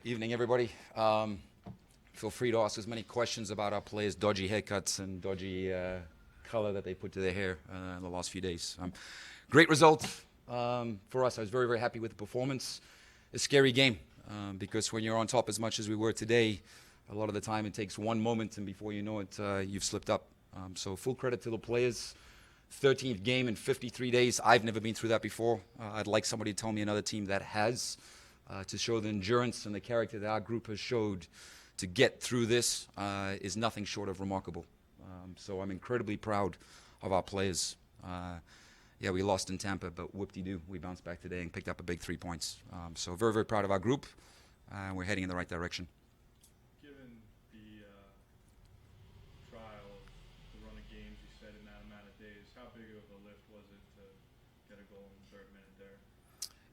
Evening, everybody. Feel free to ask as many questions about our players' dodgy haircuts and dodgy color that they put to their hair in the last few days. Great result for us. I was very, very happy with the performance. A scary game because when you're on top as much as we were today, a lot of the time it takes one moment and before you know it, you've slipped up. So full credit to the players. 13th game in 53 days. I've never been through that before. I'd like somebody to tell me another team that has. To show the endurance and the character that our group has showed to get through this is nothing short of remarkable. So I'm incredibly proud of our players. Yeah, we lost in Tampa, but whoop-de-doo. We bounced back today and picked up a big 3 points. So very, very proud of our group. We're heading in the right direction. Given the trial of the run of games you said in that amount of days, how big of a lift was it to get a goal in the third minute there?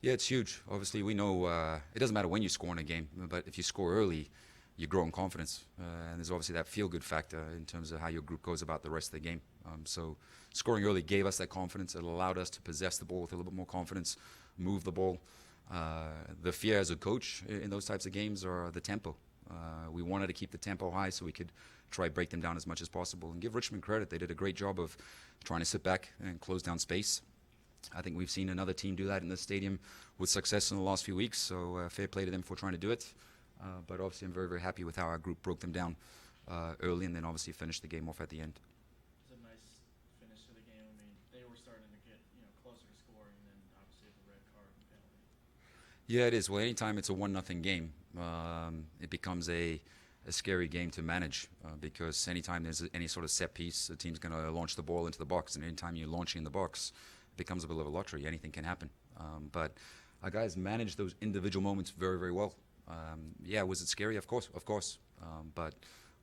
Yeah, it's huge. Obviously, we know it doesn't matter when you score in a game, but if you score early, you grow in confidence. And there's obviously that feel-good factor in terms of how your group goes about the rest of the game. So scoring early gave us that confidence. It allowed us to possess the ball with a little bit more confidence, move the ball. The fear as a coach in those types of games are the tempo. We wanted to keep the tempo high so we could try break them down as much as possible. And give Richmond credit. They did a great job of trying to sit back and close down space. I think we've seen another team do that in this stadium with success in the last few weeks, so fair play to them for trying to do it. But obviously I'm very, very happy with how our group broke them down early and then obviously finished the game off at the end. It was a nice finish to the game. I mean, they were starting to get closer to scoring, and then obviously the red card and penalty. Yeah, it is. Well, anytime it's a 1-0 game, it becomes a scary game to manage because anytime there's any sort of set piece, the team's going to launch the ball into the box, and anytime you're launching in the box, it becomes a bit of a lottery. Anything can happen. But our guys managed those individual moments very, very well. Yeah, was it scary? Of course. But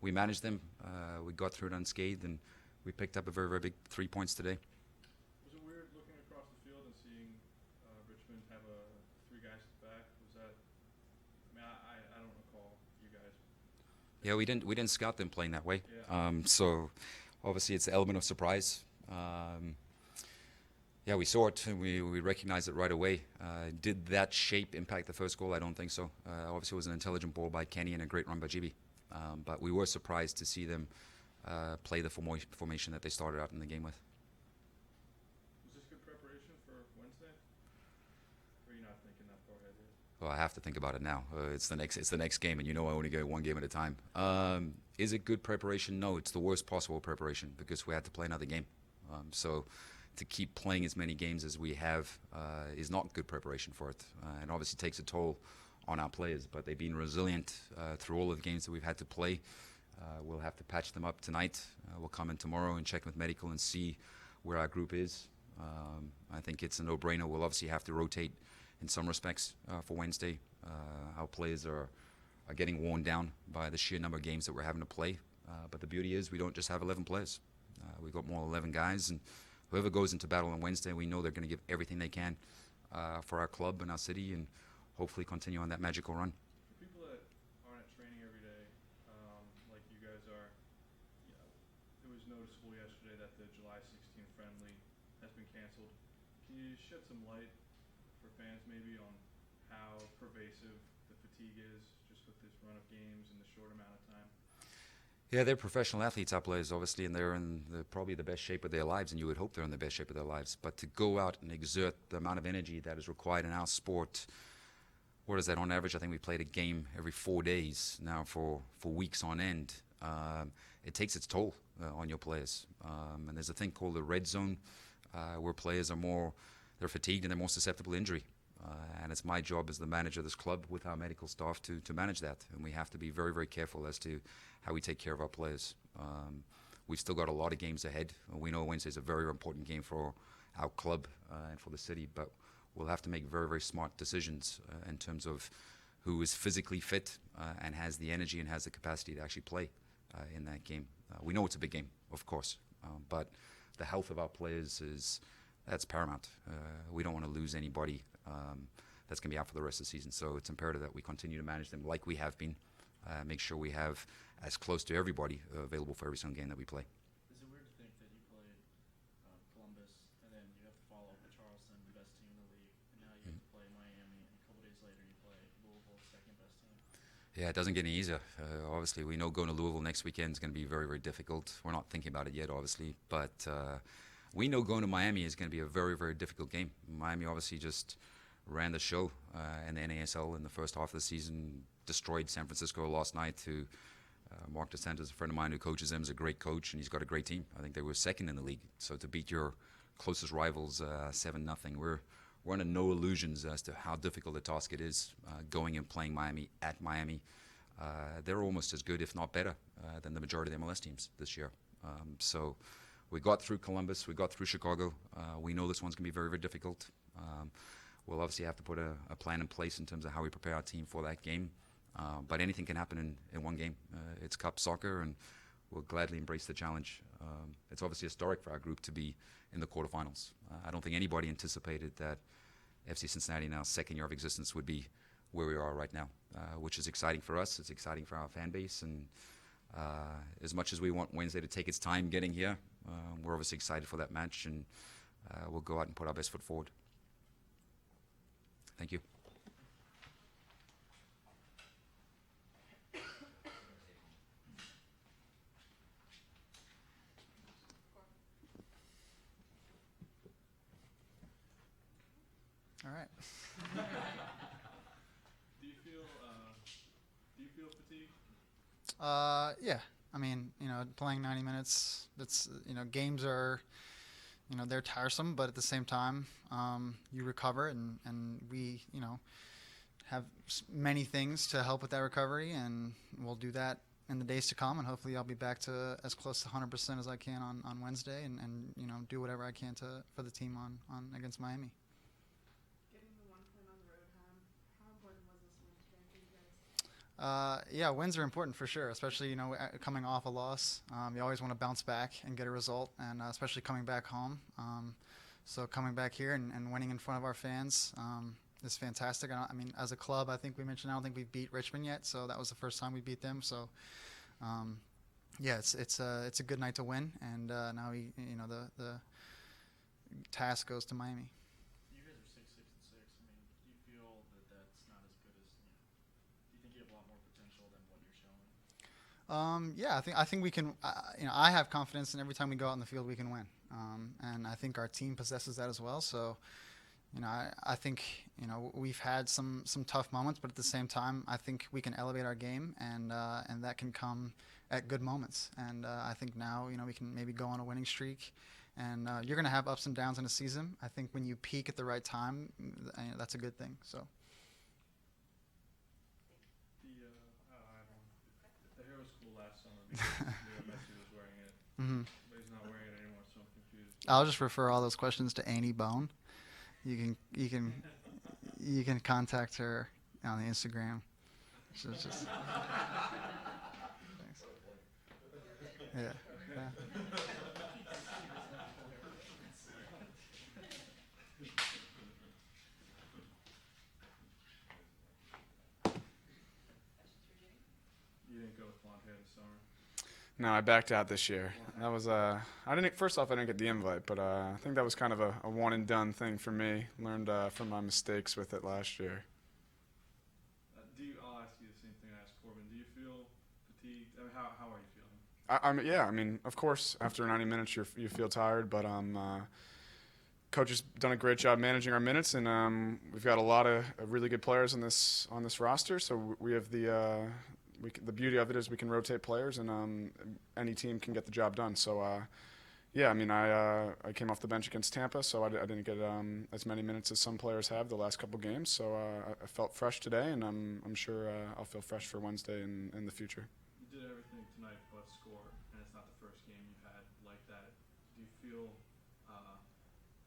we managed them. We got through it unscathed, and we picked up a very, very big 3 points today. Was it weird looking across the field and seeing Richmond have three guys at the back? Was that? I mean, I don't recall you guys. Yeah, we didn't scout them playing that way. Yeah. So obviously it's the element of surprise. Yeah, we saw it and we recognized it right away. Did that shape impact the first goal? I don't think so. Obviously, it was an intelligent ball by Kenny and a great run by GB. But we were surprised to see them play the formation that they started out in the game with. Was this good preparation for Wednesday? Or are you not thinking that far ahead yet? Well, I have to think about it now. It's the next game, and you know I only go one game at a time. Is it good preparation? No, it's the worst possible preparation because we had to play another game. So to keep playing as many games as we have is not good preparation for it, and obviously takes a toll on our players. But they've been resilient through all of the games that we've had to play. We'll have to patch them up tonight. We'll come in tomorrow and check with medical and see where our group is. I think it's a no-brainer. We'll obviously have to rotate in some respects for Wednesday. Our players are getting worn down by the sheer number of games that we're having to play. But the beauty is we don't just have 11 players. We've got more than 11 guys, and whoever goes into battle on Wednesday, we know they're going to give everything they can for our club and our city and hopefully continue on that magical run. For people that aren't at training every day, like you guys are, it was noticeable yesterday that the July 16th friendly has been canceled. Can you shed some light for fans maybe on how pervasive the fatigue is just with this run of games in the short amount of time? Yeah, they're professional athletes, our players, obviously, and they're in probably the best shape of their lives, and you would hope they're in the best shape of their lives. But to go out and exert the amount of energy that is required in our sport, what is that on average? I think we played a game every 4 days now for weeks on end. It takes its toll on your players. And there's a thing called the red zone where players they're fatigued and they're more susceptible to injury. And it's my job as the manager of this club with our medical staff to manage that. And we have to be very, very careful as to how we take care of our players. We've still got a lot of games ahead. We know Wednesday is a very, very important game for our club and for the city, but we'll have to make very, very smart decisions in terms of who is physically fit and has the energy and has the capacity to actually play in that game. We know it's a big game, of course, but the health of our players that's paramount. We don't want to lose anybody that's going to be out for the rest of the season. So it's imperative that we continue to manage them like we have been, make sure we have as close to everybody available for every single game that we play. Is it weird to think that you played Columbus and then you have to follow up with Charleston, the best team in the league, and now you have to play Miami, and a couple days later you play Louisville, second best team? Yeah, it doesn't get any easier. Obviously, we know going to Louisville next weekend is going to be very, very difficult. We're not thinking about it yet, obviously, but we know going to Miami is going to be a very, very difficult game. Miami obviously just ran the show in the NASL in the first half of the season, destroyed San Francisco last night. Who Mark DeSantis, a friend of mine who coaches them, is a great coach, and he's got a great team. I think they were second in the league. So to beat your closest rivals 7-0, we're under no illusions as to how difficult the task it is going and playing Miami at Miami. They're almost as good, if not better, than the majority of the MLS teams this year. So we got through Columbus, we got through Chicago. We know this one's going to be very, very difficult. We'll obviously have to put a plan in place in terms of how we prepare our team for that game. But anything can happen in one game. It's Cup soccer, and we'll gladly embrace the challenge. It's obviously historic for our group to be in the quarterfinals. I don't think anybody anticipated that FC Cincinnati, now second year of existence, would be where we are right now, which is exciting for us. It's exciting for our fan base. And as much as we want Wednesday to take its time getting here, we're obviously excited for that match, and we'll go out and put our best foot forward. Thank you. All right. Do you feel fatigued? Yeah. I mean, playing 90 minutes, games are, they're tiresome, but at the same time, you recover, and we, have many things to help with that recovery, and we'll do that in the days to come, and hopefully I'll be back to as close to 100% as I can on Wednesday, and do whatever I can for the team on against Miami. Yeah, wins are important for sure, especially, coming off a loss. You always want to bounce back and get a result, and especially coming back home. So coming back here and winning in front of our fans is fantastic. I mean, as a club, I think we mentioned I don't think we've beat Richmond yet, so that was the first time we beat them. So, yeah, it's a good night to win, and now the task goes to Miami. You guys are 6-6-6. I mean, do you feel that that's not as good as do you think you have a lot more potential than what you're showing? Yeah, I think we can. I have confidence in every time we go out in the field we can win, and I think our team possesses that as well. So, I think we've had some tough moments, but at the same time, I think we can elevate our game, and that can come at good moments. And I think now we can maybe go on a winning streak. And you're going to have ups and downs in a season. I think when you peak at the right time, that's a good thing. So. The Hero School last summer because Messi was wearing it, but he's not wearing it anymore, so I'm confused. I'll just refer all those questions to Annie Bone. You can contact her on the Instagram. So it's just thanks. Yeah. You didn't go with blonde hair this summer. No, I backed out this year. That was I didn't. First off, I didn't get the invite, but I think that was kind of a one and done thing for me. Learned from my mistakes with it last year. I'll ask you the same thing I asked Corbin. Do you feel fatigued? I mean, how are you feeling? Yeah. I mean, of course, after 90 minutes, you feel tired, but coach has done a great job managing our minutes, and we've got a lot of really good players on this roster. So we have the beauty of it is we can rotate players, and any team can get the job done. So, yeah, I mean, I came off the bench against Tampa, so I didn't get as many minutes as some players have the last couple games. So I felt fresh today, and I'm sure I'll feel fresh for Wednesday and in the future. You did everything tonight but score, and it's not the first game you've had like that. Do you feel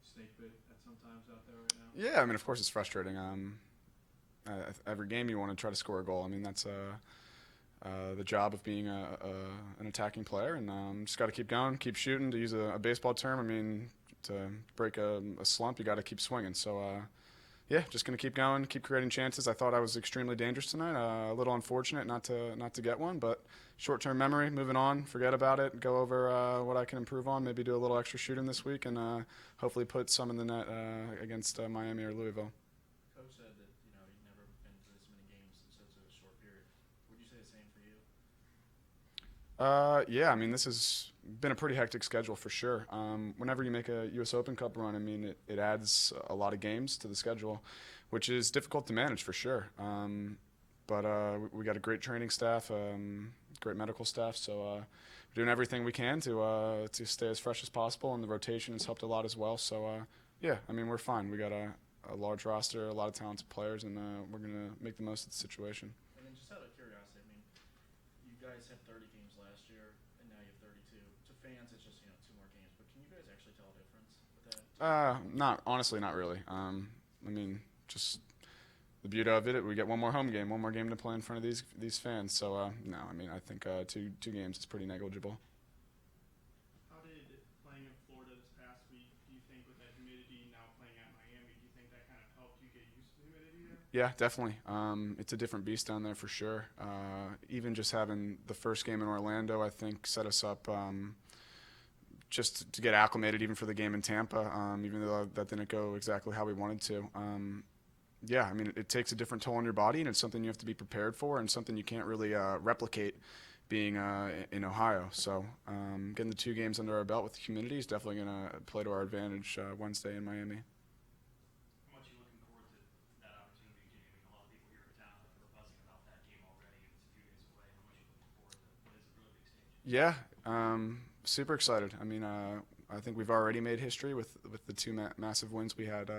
snake bit at some times out there right now? Yeah, I mean, of course it's frustrating. Every game you want to try to score a goal. I mean, that's the job of being an attacking player, and just got to keep going, keep shooting. To use a baseball term, I mean, to break a slump, you got to keep swinging. So, yeah, just gonna keep going, keep creating chances. I thought I was extremely dangerous tonight. A little unfortunate not to get one, but short-term memory. Moving on, forget about it. Go over what I can improve on. Maybe do a little extra shooting this week, and hopefully put some in the net against Miami or Louisville. Coach said that you'd never been to this many games in such a short period. Yeah, I mean, this has been a pretty hectic schedule for sure. Whenever you make a U.S. Open Cup run, I mean, it adds a lot of games to the schedule, which is difficult to manage for sure. But we got a great training staff, great medical staff, so we're doing everything we can to stay as fresh as possible, and the rotation has helped a lot as well. So yeah, I mean, we're fine. We got a large roster, a lot of talented players, and we're gonna make the most of the situation. And then just out of curiosity, I mean, you guys had 30 games last year, and now you have 32. To fans, it's just 2 more games. But can you guys actually tell a difference with that? Not honestly, not really. I mean, just the beauty of it, we get one more home game, one more game to play in front of these fans. So no, I mean, I think two games is pretty negligible. How did playing in Florida this past week, do you think with that humidity, now playing at Miami, do you think that kind of helped you get used to the humidity there? Yeah, definitely. It's a different beast down there for sure. Even just having the first game in Orlando, I think, set us up just to get acclimated, even for the game in Tampa, even though that didn't go exactly how we wanted to. Yeah, I mean, it takes a different toll on your body, and it's something you have to be prepared for, and something you can't really replicate being in Ohio. So getting the 2 games under our belt with the humidity is definitely going to play to our advantage Wednesday in Miami. How much are you looking forward to that opportunity, Jamie? I mean, a lot of people here in town are buzzing about that game already, and it's a few days away. How much are you looking forward to what is a really big stage? Yeah, super excited. I mean, I think we've already made history with the 2 massive wins we had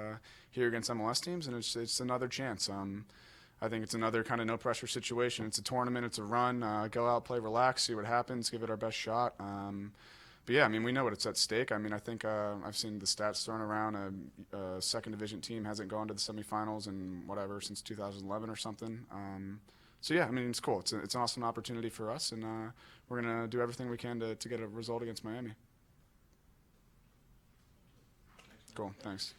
here against MLS teams, and it's another chance. I think it's another kind of no pressure situation. It's a tournament, it's a run. Go out, play, relax, see what happens, give it our best shot. But yeah, I mean, we know what's at stake. I mean, I think I've seen the stats thrown around. A second division team hasn't gone to the semifinals in whatever since 2011 or something. So yeah, I mean, it's cool. It's an awesome opportunity for us, and we're gonna do everything we can to get a result against Miami. Cool, thanks.